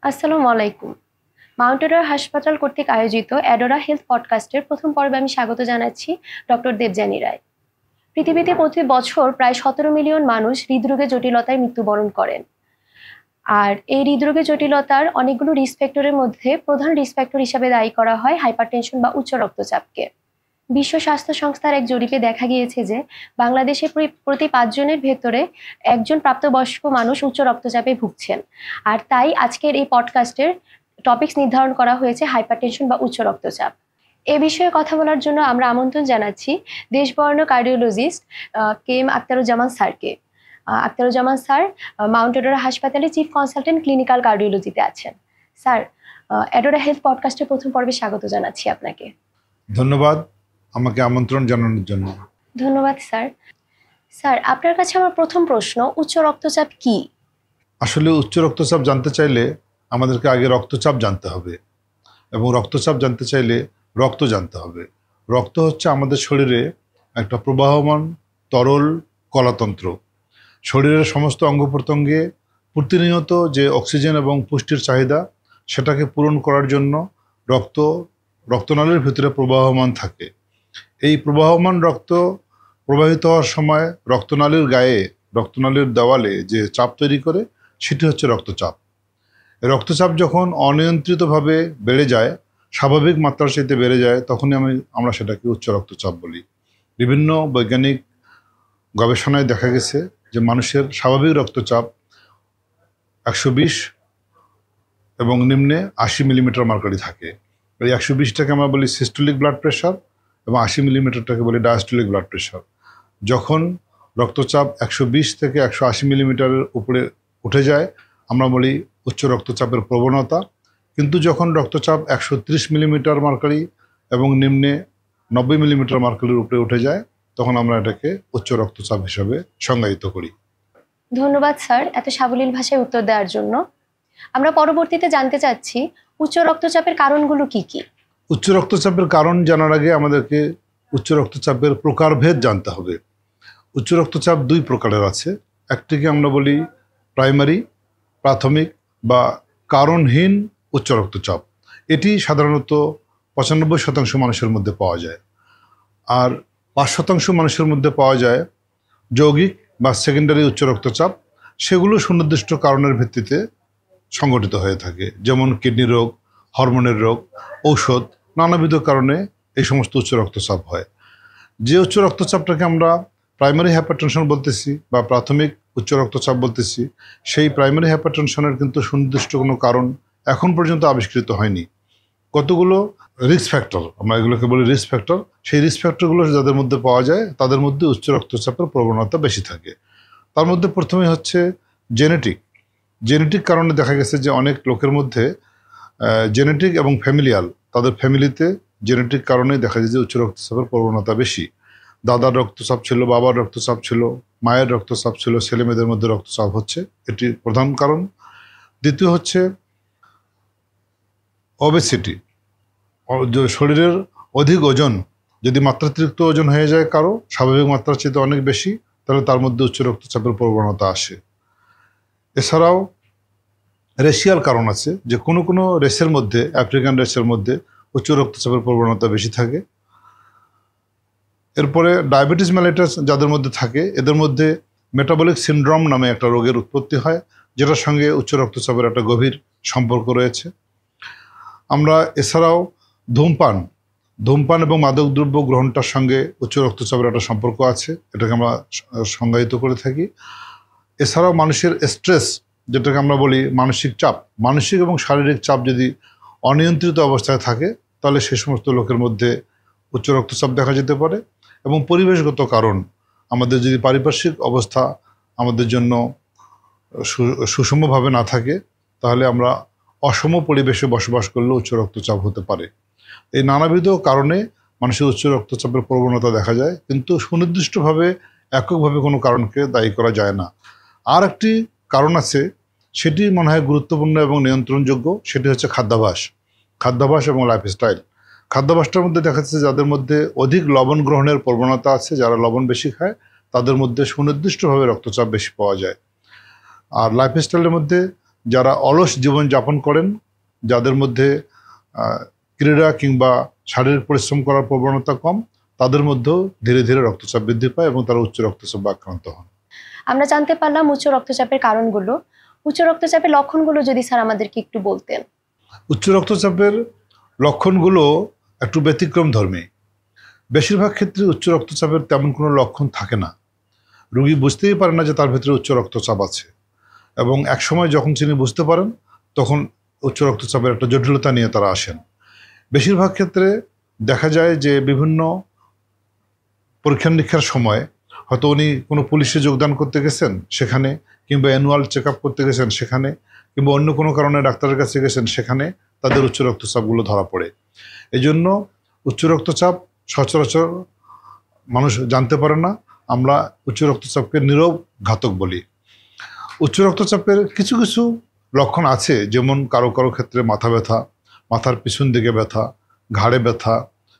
আসসালামু আলাইকুম। মাউন্ট এডোরা হাসপাতাল কর্তৃক আয়োজিত এডোরা হেলথ পডকাস্টের প্রথম পর্বে আমি স্বাগত জানাচ্ছি ডক্টর দেবযানী রায়। পৃথিবীতে প্রতি বছর প্রায় 17 মিলিয়ন মানুষ হৃদরোগে জটিলতায় মৃত্যুবরণ করেন। আর এই হৃদরোগে জটিলতার অনেকগুলো রিস্ক ফ্যাক্টরের মধ্যে প্রধান রিস্ক ফ্যাক্টর হিসাবে দায়ী করা হয় হাইপারটেনশন বা উচ্চ রক্তচাপকে। বিশ্ব স্বাস্থ্য সংস্থার এক জরিপে দেখা গিয়েছে যে বাংলাদেশে প্রতি 5 জনের ভেতরে একজন প্রাপ্তবয়স্ক মানুষ উচ্চ রক্তচাপে ভুগছেন। আর তাই আজকের এই পডকাস্টের টপিকস নির্ধারণ করা হয়েছে হাইপারটেনশন বা উচ্চ রক্তচাপ। এ বিষয়ে কথা বলার জন্য আমরা আমন্ত্রণ জানাচ্ছি দেশবরেণ্য কার্ডিওলজিস্ট কেএম আখতারুজ্জামান স্যারকে। আখতারুজ্জামান স্যার মাউন্ট এডোরা হাসপাতালে চিফ কনসালটেন্ট ক্লিনিক্যাল কার্ডিওলজিতে আছেন। স্যার, এডোরা হেলথ পডকাস্টের প্রথম পর্বে স্বাগত জানাচ্ছি আপনাকে। ধন্যবাদ আমাকে আমন্ত্রণ জানানোর জন্য। ধন্যবাদ স্যার। স্যার, আপনার কাছে আমার প্রথম প্রশ্ন, উচ্চ রক্তচাপ কি? আসলে উচ্চ রক্তচাপ জানতে চাইলে আমাদেরকে আগে রক্তচাপ জানতে হবে, এবং রক্তচাপ জানতে চাইলে রক্ত জানতে হবে। রক্ত হচ্ছে আমাদের শরীরে একটা প্রবাহমান তরল কলাতন্ত্র। শরীরের সমস্ত অঙ্গ প্রত্যঙ্গে প্রতিনিয়ত যে অক্সিজেন এবং পুষ্টির চাহিদা, সেটাকে পূরণ করার জন্য রক্তনালীর ভিতরে প্রবাহমান থাকে। এই প্রবাহমান রক্ত প্রবাহিত হওয়ার সময় রক্তনালীর দেওয়ালে যে চাপ তৈরি করে, সেটি হচ্ছে রক্তচাপ। রক্তচাপ যখন অনিয়ন্ত্রিতভাবে বেড়ে যায়, স্বাভাবিক মাত্রার চাইতে বেড়ে যায়, তখনই আমরা সেটাকে উচ্চ রক্তচাপ বলি। বিভিন্ন বৈজ্ঞানিক গবেষণায় দেখা গেছে যে মানুষের স্বাভাবিক রক্তচাপ 120 এবং নিম্নে 80 মিলিমিটার মার্কারি থাকে। এই 120টাকে আমরা বলি সিস্টোলিক ব্লাড প্রেশার এবং 80 মিলিমিটারটাকে বলি ডায়াস্টোলিক ব্লাড প্রেশার। যখন রক্তচাপ 120 থেকে 180 মিলিমিটারের উপরে উঠে যায়, আমরা বলি উচ্চ রক্তচাপের প্রবণতা। কিন্তু যখন রক্তচাপ 130 মিলিমিটার মার্কারি এবং নিম্নে 90 মিলিমিটার মার্কারির উপরে উঠে যায়, তখন আমরা এটাকে উচ্চ রক্তচাপ হিসাবে সংজ্ঞায়িত করি। ধন্যবাদ স্যার এত সাবলীল ভাষায় উত্তর দেওয়ার জন্য। আমরা পরবর্তীতে জানতে চাচ্ছি উচ্চ রক্তচাপের কারণগুলো কি কি? উচ্চ রক্তচাপের কারণ জানার আগে আমাদেরকে উচ্চ রক্তচাপের প্রকারভেদ জানতে হবে। উচ্চ রক্তচাপ 2 প্রকারের আছে। একটিকে আমরা বলি প্রাথমিক বা কারণহীন উচ্চ রক্তচাপ। এটি সাধারণত 95% মানুষের মধ্যে পাওয়া যায়। আর 5% মানুষের মধ্যে পাওয়া যায় যৌগিক বা সেকেন্ডারি উচ্চ রক্তচাপ। সেগুলো সুনির্দিষ্ট কারণের ভিত্তিতে সংগঠিত হয়ে থাকে, যেমন কিডনি রোগ, হরমোনের রোগ, ঔষধ, নানাবিধ কারণে এই সমস্ত উচ্চ রক্তচাপ হয়। যে উচ্চ রক্তচাপটাকে আমরা প্রাইমারি হাইপারটেনশন বলতেছি বা প্রাথমিক উচ্চ রক্তচাপ বলতেছি, সেই প্রাইমারি হাইপারটেনশনের কিন্তু সুনির্দিষ্ট কোনো কারণ এখন পর্যন্ত আবিষ্কৃত হয়নি। কতগুলো রিস্ক ফ্যাক্টর, আমরা এগুলোকে বলি রিস্ক ফ্যাক্টর, সেই রিস্ক ফ্যাক্টরগুলো যাদের মধ্যে পাওয়া যায় তাদের মধ্যে উচ্চ রক্তচাপের প্রবণতা বেশি থাকে। তার মধ্যে প্রথমে হচ্ছে জেনেটিক কারণে দেখা গেছে যে অনেক লোকের মধ্যে জেনেটিক এবং ফ্যামিলিয়াল, তাদের ফ্যামিলিতে জেনেটিক কারণে দেখা যায় যে উচ্চ রক্তচাপের প্রবণতা বেশি। দাদার রক্তচাপ ছিল, বাবার রক্তচাপ ছিল, মায়ের রক্তচাপ ছিল, ছেলে মেয়েদের মধ্যে রক্তচাপ হচ্ছে, এটি প্রধান কারণ। দ্বিতীয় হচ্ছে ওবেসিটি, শরীরের অধিক ওজন। যদি মাত্রাতিরিক্ত ওজন হয়ে যায় কারো, স্বাভাবিক মাত্রার চেয়ে অনেক বেশি, তাহলে তার মধ্যে উচ্চ রক্তচাপের প্রবণতা আসে। এছাড়াও রেশিয়াল কারণ আছে, যে কোনো কোনো রেসের মধ্যে, আফ্রিকান রেসের মধ্যে উচ্চ রক্তচাপের প্রবণতা বেশি থাকে। এরপরে ডায়াবেটিস মেলাইটাস যাদের মধ্যে থাকে, এদের মধ্যে মেটাবলিক সিনড্রোম নামে একটা রোগের উৎপত্তি হয়, যেটার সঙ্গে উচ্চ রক্তচাপের একটা গভীর সম্পর্ক রয়েছে। আমরা এছাড়াও ধূমপান এবং মাদকদ্রব্য গ্রহণটার সঙ্গে উচ্চ রক্তচাপের একটা সম্পর্ক আছে, এটাকে আমরা সংজ্ঞায়িত করে থাকি। এছাড়াও মানুষের স্ট্রেস, যেটাকে আমরা বলি মানসিক এবং শারীরিক চাপ যদি অনিয়ন্ত্রিত অবস্থায় থাকে, তাহলে সে সমস্ত লোকের মধ্যে উচ্চ রক্তচাপ দেখা যেতে পারে। এবং পরিবেশগত কারণ, আমাদের যদি পারিপার্শ্বিক অবস্থা আমাদের জন্য সুষমভাবে না থাকে, তাহলে আমরা অসম পরিবেশে বসবাস করলে উচ্চ রক্তচাপ হতে পারে। এই নানাবিধ কারণে মানুষের উচ্চ রক্তচাপের প্রবণতা দেখা যায়, কিন্তু সুনির্দিষ্টভাবে এককভাবে কোনো কারণকে দায়ী করা যায় না। আর একটি কারণ আছে, সেটি মনে হয় গুরুত্বপূর্ণ এবং নিয়ন্ত্রণযোগ্য, সেটি হচ্ছে খাদ্যাভ্যাস এবং লাইফস্টাইল। খাদ্যাভ্যাসটার মধ্যে দেখা যাচ্ছে যাদের মধ্যে অধিক লবণ গ্রহণের প্রবণতা আছে, যারা লবণ বেশি খায়, তাদের মধ্যে সুনির্দিষ্টভাবে রক্তচাপ বেশি পাওয়া যায়। আর লাইফস্টাইলের মধ্যে যারা অলস জীবন যাপন করেন, যাদের মধ্যে ক্রীড়া কিংবা শারীরিক পরিশ্রম করার প্রবণতা কম, তাদের মধ্যেও ধীরে ধীরে রক্তচাপ বৃদ্ধি পায় এবং তারা উচ্চ রক্তচাপে আক্রান্ত হন। আমরা জানতে পারলাম উচ্চ রক্তচাপের কারণগুলো। উচ্চ রক্তচাপের লক্ষণগুলো যদি স্যার আমাদেরকে একটু বলতেন। উচ্চ রক্তচাপের লক্ষণগুলো একটু ব্যতিক্রম ধর্মী। বেশিরভাগ ক্ষেত্রে উচ্চ রক্তচাপের তেমন কোনো লক্ষণ থাকে না, রোগী বুঝতেই পারে না যে তার ভেতরে উচ্চ রক্তচাপ আছে, এবং একসময় যখন তিনি বুঝতে পারেন তখন উচ্চ রক্তচাপের একটা জটিলতা নিয়ে তারা আসেন। বেশিরভাগ ক্ষেত্রে দেখা যায় যে বিভিন্ন পরীক্ষা নিরীক্ষার সময় হয়তো উনি কোনো পুলিশে যোগদান করতে গেছেন সেখানে, কিংবা অ্যানুয়াল চেক আপ করতে গেছেন সেখানে, কিংবা অন্য কোনো কারণে ডাক্তারের কাছে গেছেন সেখানে তাদের উচ্চ রক্তচাপগুলো ধরা পড়ে। এই জন্য উচ্চ রক্তচাপ সচরাচর মানুষ জানতে পারে না। আমরা উচ্চ রক্তচাপকে নীরব ঘাতক বলি। উচ্চ রক্তচাপের কিছু কিছু লক্ষণ আছে, যেমন কারো কারো ক্ষেত্রে মাথা ব্যথা, মাথার পিছন দিকে ব্যথা, ঘাড়ে ব্যথা,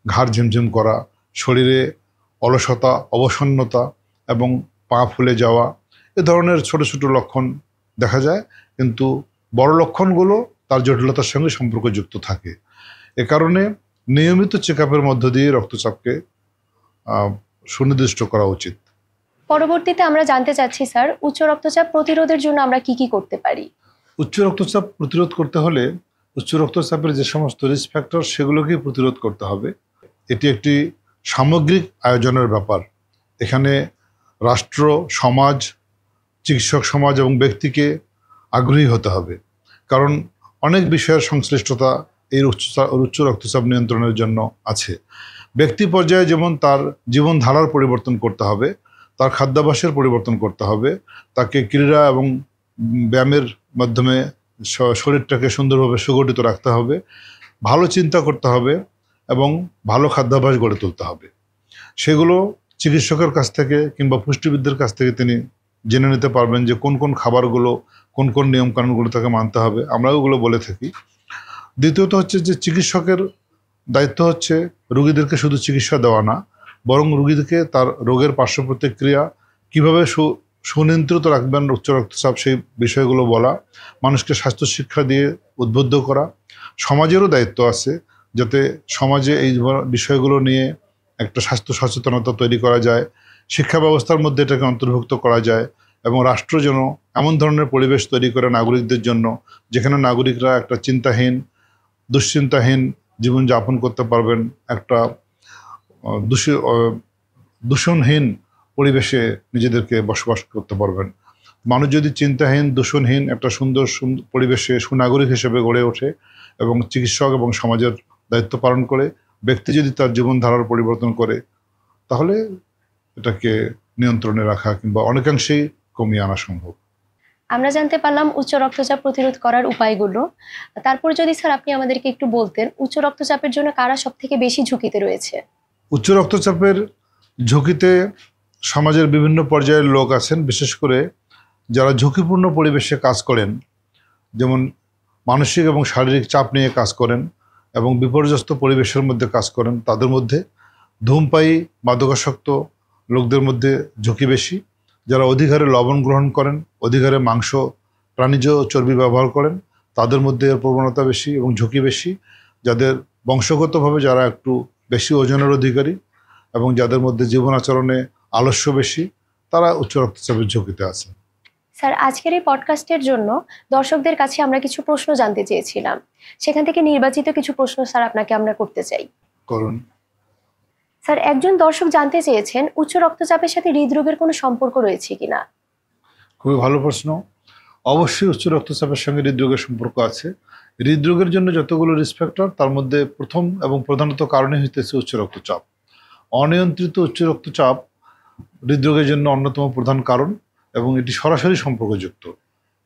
ঘাড় ঝিমঝিম করা, শরীরে অলসতা, অবসন্নতা এবং পা ফুলে যাওয়া, এ ধরনের ছোট ছোট লক্ষণ দেখা যায়, কিন্তু বড় লক্ষণগুলো তার জটিলতার সঙ্গে সম্পর্কযুক্ত থাকে। এ কারণে নিয়মিত চেক আপের মধ্য দিয়ে রক্তচাপকে সুনির্দিষ্ট করা উচিত। পরবর্তীতে আমরা জানতে চাচ্ছি স্যার, উচ্চ রক্তচাপ প্রতিরোধের জন্য আমরা কি কি করতে পারি? উচ্চ রক্তচাপ প্রতিরোধ করতে হলে উচ্চ রক্তচাপের যে সমস্ত রিস্ক ফ্যাক্টর সেগুলোকেই প্রতিরোধ করতে হবে। এটি একটি সামগ্রিক আয়োজনের ব্যাপার। এখানে রাষ্ট্র, সমাজ, চিকিৎসক সমাজ এবং ব্যক্তিকে আগ্রহী হতে হবে, কারণ অনেক বিষয়ের সংশ্লিষ্টতা এই উচ্চ রক্তচাপ নিয়ন্ত্রণের জন্য আছে। ব্যক্তি পর্যায়ে যেমন তার জীবনধারার পরিবর্তন করতে হবে, তার খাদ্যাভ্যাসের পরিবর্তন করতে হবে, তাকে ক্রীড়া এবং ব্যায়ামের মাধ্যমে শরীরটাকে সুন্দরভাবে সুগঠিত রাখতে হবে, ভালো চিন্তা করতে হবে এবং ভালো খাদ্যাভ্যাস গড়ে তুলতে হবে। সেগুলো চিকিৎসকের কাছ থেকে কিংবা পুষ্টিবিদদের কাছ থেকে তিনি জেনে নিতে পারবেন যে কোন কোন খাবারগুলো, কোন কোন নিয়মকানুনগুলো তাকে মানতে হবে। আমরা ওগুলো বলে থাকি। দ্বিতীয়ত হচ্ছে যে চিকিৎসকের দায়িত্ব হচ্ছে রোগীদেরকে শুধু চিকিৎসা দেওয়া না, বরং রোগীদেরকে তার রোগের পার্শ্ব প্রতিক্রিয়া কীভাবে সুনিয়ন্ত্রিত রাখবেন উচ্চ রক্তচাপ, সেই বিষয়গুলো বলা, মানুষকে স্বাস্থ্য শিক্ষা দিয়ে উদ্বুদ্ধ করা। সমাজেরও দায়িত্ব আছে যাতে সমাজে এই বিষয়গুলো নিয়ে একটা স্বাস্থ্য সচেতনতা তৈরি করা যায়, শিক্ষা ব্যবস্থার মধ্যে এটাকে অন্তর্ভুক্ত করা যায়, এবং রাষ্ট্র যেন এমন ধরনের পরিবেশ তৈরি করে নাগরিকদের জন্য যেখানে নাগরিকরা একটা চিন্তাহীন, দুশ্চিন্তাহীন জীবন যাপন করতে পারবেন, একটা দূষণহীন পরিবেশে নিজেদেরকে বসবাস করতে পারবেন। মানুষ যদি চিন্তাহীন, দূষণহীন একটা সুন্দর পরিবেশে সুনাগরিক হিসেবে গড়ে ওঠে এবং চিকিৎসক এবং সমাজের দায়িত্ব পালন করে, ব্যক্তি যদি তার জীবনধারার পরিবর্তন করে, তাহলে এটাকে নিয়ন্ত্রণে রাখা কিংবা অনেকাংশেই কমিয়ে আনা সম্ভব। আমরা জানতে পারলাম উচ্চ রক্তচাপ প্রতিরোধ করার উপায়গুলো। তারপর যদি স্যার আপনি আমাদেরকে একটু বলতেন, উচ্চ রক্তচাপের জন্য কারা সব থেকে বেশি ঝুঁকিতে রয়েছে? উচ্চ রক্তচাপের ঝুঁকিতে সমাজের বিভিন্ন পর্যায়ের লোক আছেন, বিশেষ করে যারা ঝুঁকিপূর্ণ পরিবেশে কাজ করেন, যেমন মানসিক এবং শারীরিক চাপ নিয়ে কাজ করেন এবং বিপর্যস্ত পরিবেশের মধ্যে কাজ করেন। তাদের মধ্যে ধূমপায়ী, মাদকাসক্ত লোকদের মধ্যে ঝুঁকি বেশি। যারা অধিক হারে লবণ গ্রহণ করেন, অধিক হারে মাংস, প্রাণীজ চর্বি ব্যবহার করেন, তাদের মধ্যে এর প্রবণতা বেশি এবং ঝুঁকি বেশি। যাদের বংশগতভাবে যারা একটু বেশি ওজনের অধিকারী এবং যাদের মধ্যে জীবন আচরণে আলস্য বেশি, তারা উচ্চ রক্তচাপের ঝুঁকিতে আছে। স্যার, আজকের এই পডকাস্টের জন্য দর্শকদের কাছে আমরা কিছু প্রশ্ন জানতে চেয়েছিলাম, সেখান থেকে নির্বাচিত কিছু প্রশ্ন স্যার আপনাকে আমরা করতে চাই। করুন। স্যার, একজন দর্শক জানতে চেয়েছেন উচ্চ রক্তচাপের সাথে হৃদরোগের কোনো সম্পর্ক রয়েছে কিনা? খুবই ভালো প্রশ্ন। অবশ্যই উচ্চ রক্তচাপের সঙ্গে হৃদরোগের সম্পর্ক আছে। হৃদরোগের জন্য যতগুলো রিস্ক ফ্যাক্টর, তার মধ্যে প্রথম এবং প্রধানত কারণে হইতেছে উচ্চ রক্তচাপ। অনিয়ন্ত্রিত উচ্চ রক্তচাপ হৃদরোগের জন্য অন্যতম প্রধান কারণ এবং এটি সরাসরি সম্পর্কযুক্ত।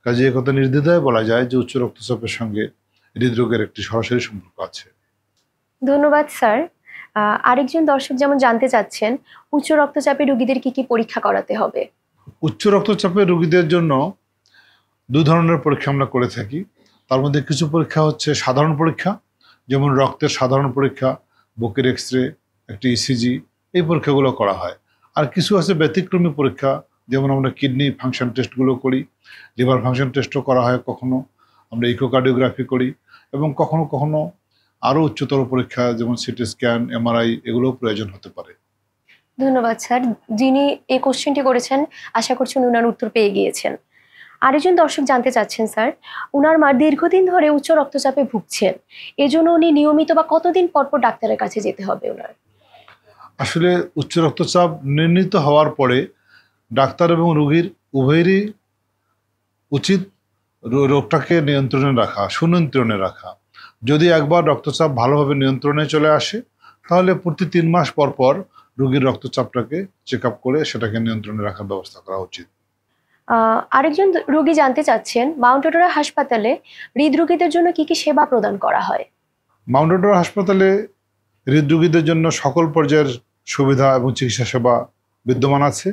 কাজে একথা নির্দ্বিধায় বলা যায় যে উচ্চ রক্তচাপের সঙ্গে হৃদরোগের একটি সরাসরি সম্পর্ক আছে। ধন্যবাদ স্যার। আরেকজন দর্শক যেমন জানতে চাচ্ছেন উচ্চ রক্তচাপের রোগীদের কি কি পরীক্ষা করাতে হবে? উচ্চ রক্তচাপের রোগীদের জন্য দু ধরনের পরীক্ষা আমরা করে থাকি। তার মধ্যে কিছু পরীক্ষা হচ্ছে সাধারণ পরীক্ষা, যেমন রক্তের সাধারণ পরীক্ষা, বুকের এক্স রে, একটি ইসিজি, এই পরীক্ষাগুলো করা হয়। আর কিছু আছে ব্যতিক্রমী পরীক্ষা, যেমন আমরা কিডনি ফাংশন টেস্টগুলো করি, লিভার ফাংশন টেস্টও করা হয়, কখনো আমরা ইকোকার্ডিওগ্রাফি করি, এবং কখনো কখনো আরও উচ্চতর পরীক্ষা যেমন সিটি স্ক্যান, এমআরআই এগুলোও প্রয়োজন হতে পারে। ধন্যবাদ স্যার। যিনি এই কোশ্চেনটি করেছেন আশা করছি উনার উত্তর পেয়ে গিয়েছেন। আরেকজন দর্শক জানতে চাচ্ছেন স্যার, উনার মা দীর্ঘদিন ধরে উচ্চ রক্তচাপে ভুগছেন, এজন্য উনি নিয়মিত বা কতদিন পর পর ডাক্তারের কাছে যেতে হবে ওনার? আসলে উচ্চ রক্তচাপ নির্ণীত হওয়ার পরে ডাক্তার এবং রোগীর উভয়েরই উচিত রোগটাকে নিয়ন্ত্রণে রাখা, সুনিয়ন্ত্রণে রাখা। যদি একবার রক্তচাপ ভালোভাবে নিয়ন্ত্রণে চলে আসে, তাহলে প্রতি 3 মাস পর পর রোগীর রক্তচাপটাকে চেক আপ করে সেটাকে নিয়ন্ত্রণে রাখার ব্যবস্থা করা উচিত। আরেকজন রোগী জানতে চাচ্ছেন, মাউন্ট অটোরা হাসপাতালে হৃদরোগীদের জন্য কি কি সেবা প্রদান করা হয়? মাউন্ট অটোরা হাসপাতালে হৃদরোগীদের জন্য সকল পর্যায়ের সুবিধা এবং চিকিৎসা সেবা বিদ্যমান আছে।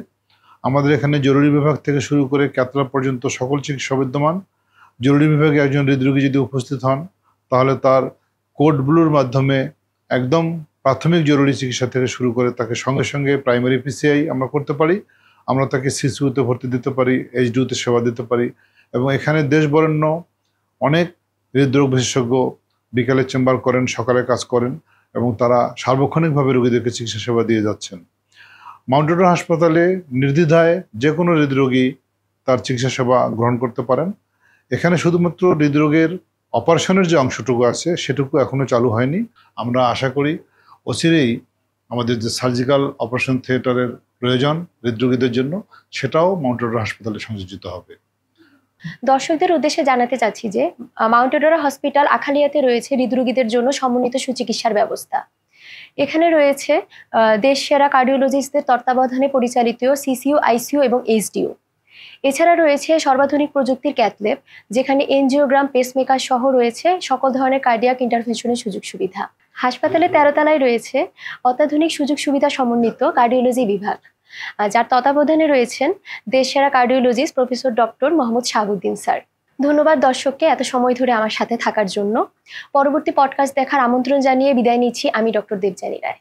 আমাদের এখানে জরুরি বিভাগ থেকে শুরু করে ক্যাথলা পর্যন্ত সকল চিকিৎসা বিদ্যমান। জরুরি বিভাগে একজন হৃদরোগী যদি উপস্থিত হন, তাহলে তার কোড ব্লুর মাধ্যমে একদম প্রাথমিক জরুরি চিকিৎসা থেকে শুরু করে তাকে সঙ্গে সঙ্গে প্রাইমারি পিসিআই আমরা করতে পারি, আমরা তাকে সিসিউতে ভর্তি দিতে পারি, এইচডিউতে সেবা দিতে পারি। এবং এখানে দেশ বরেণ্য অনেক হৃদরোগ বিশেষজ্ঞ বিকালে চেম্বার করেন, সকালে কাজ করেন, এবং তারা সার্বক্ষণিকভাবে রোগীদেরকে চিকিৎসা সেবা দিয়ে যাচ্ছেন। মাউন্ট অটো হাসপাতালে নির্দ্বিধায় যে কোনো হৃদরোগী তার চিকিৎসা সেবা গ্রহণ করতে পারেন। এখানে শুধুমাত্র হৃদরোগের অপারেশনের যে অংশটুকু আছে সেটুকু এখনো চালু হয়নি। আমরা আশা করি অচিরেই আমাদের যে সার্জিক্যাল অপারেশন থিয়েটারের প্রয়োজন হৃদরোগীদের জন্য, সেটাও মাউন্ট অটো হাসপাতালে সংযোজিত হবে। দর্শকদের উদ্দেশ্যে জানাতে চাচ্ছি যে মাউন্ট অটোরা হসপিটাল আখালিয়াতে রয়েছে হৃদরোগীদের জন্য সমন্বিত সুচিকিৎসার ব্যবস্থা। এখানে রয়েছে দেশ সেরা কার্ডিওলজিস্টদের তত্ত্বাবধানে পরিচালিত সিসিইউ, আইসিইউ এবং এইচডিইউ। এছাড়া রয়েছে সর্বাধুনিক প্রযুক্তির ক্যাথল্যাব, যেখানে এনজিওগ্রাম, পেসমেকার সহ রয়েছে সকল ধরনের কার্ডিয়াক ইন্টারভেনশনের সুযোগ সুবিধা। হাসপাতালের 13 তলায় রয়েছে অত্যাধুনিক সুযোগ সুবিধা সমন্বিত কার্ডিওলজি বিভাগ, যার তত্ত্বাবধানে রয়েছেন দেশ সেরা cardiologist professor doctor Mohammad Shahabuddin sir. ধন্যবাদ দর্শককে এত সময় ধরে আমার সাথে থাকার জন্য। পরবর্তী পডকাস্ট দেখার আমন্ত্রণ জানিয়ে বিদায় নিচ্ছি আমি ডক্টর দেবযানী রায়।